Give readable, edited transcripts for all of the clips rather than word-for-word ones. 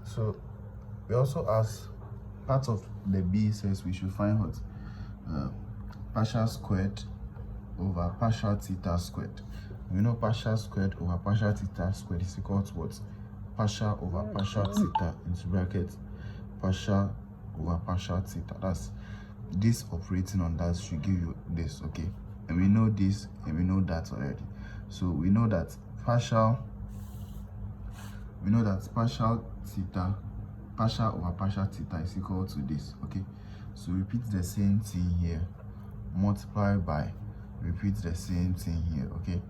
So we also ask, part of the B says we should find what partial squared over partial theta squared. We know partial squared over partial theta squared is equal to what? Partial over partial theta into bracket partial over partial theta. That's this operating on that should give you this, okay? And we know this and we know that already. So we know that partial theta, partial over partial theta is equal to this, okay? So repeat the same thing here, multiply by, repeat the same thing here, okay?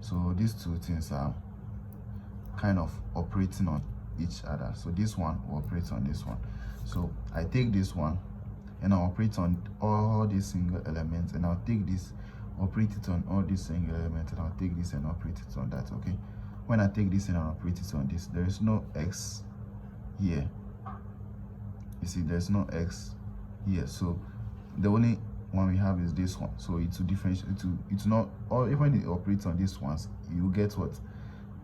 So these two things are kind of operating on each other. So this one will operate on this one. So I take this one and I'll operate on all these single elements, and I'll take this, operate it on all these single elements, and I'll take this and operate it on that, okay? When I take this and I'll operate it on this, there is no x here. You see, there's no x here. So the only one we have is this one. So it's to differentiate, it's not, or even when it operates on these ones, you get what?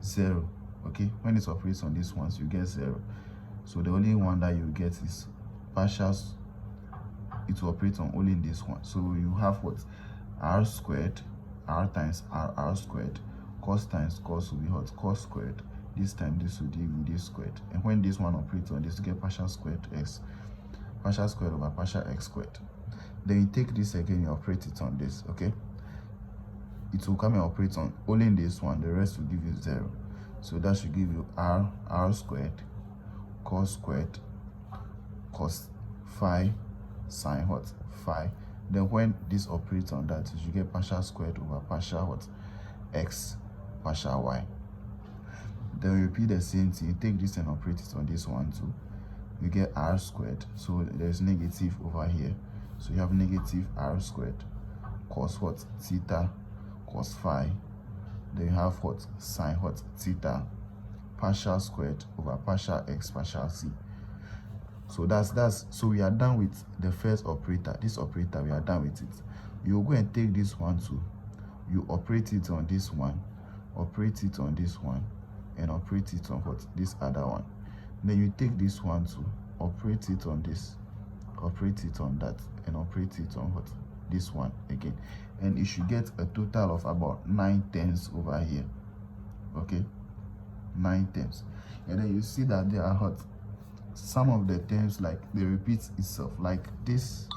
0. Okay, when it operates on these ones, you get 0. So the only one that you get is partials. It will operate on only this one. So you have what? R squared, r times r squared, cos times cos will be what? Cos squared. This time this will give you this squared. And when this one operates on this, you get partial squared x, partial squared over partial x squared. Then you take this again, you operate it on this, okay? It will come and operate on only this one, the rest will give you 0. So that should give you r squared, cos squared, cos phi, sine what? Phi. Then when this operates on that, you should get partial squared over partial what? X, partial y. Then you repeat the same thing. You take this and operate it on this one too. You get r squared. So there's negative over here. So you have negative r squared, cos what? Theta, cos phi. Then you have what? Sine what? Theta, partial squared over partial x, partial c. So so we are done with the first operator. This operator, we are done with it. You go and take this one too. You operate it on this one, operate it on this one, and operate it on what? This other one. Then you take this one too, operate it on this, operate it on that, and operate it on what? This one again. And you should get a total of about 9 terms over here, okay? 9 terms. And then you see that there are what? Some of the terms, like they repeat itself, like this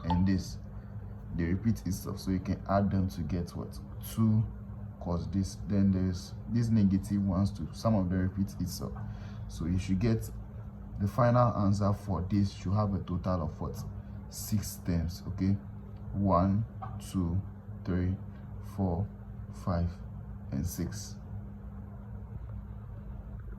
and this, they repeat itself. So you can add them to get what? 2 cos this. Then there's these negative ones too. Some of them repeat itself. So you should get the final answer for this should have a total of what? 6 terms, okay? 1, 2, 3, 4, 5, and 6.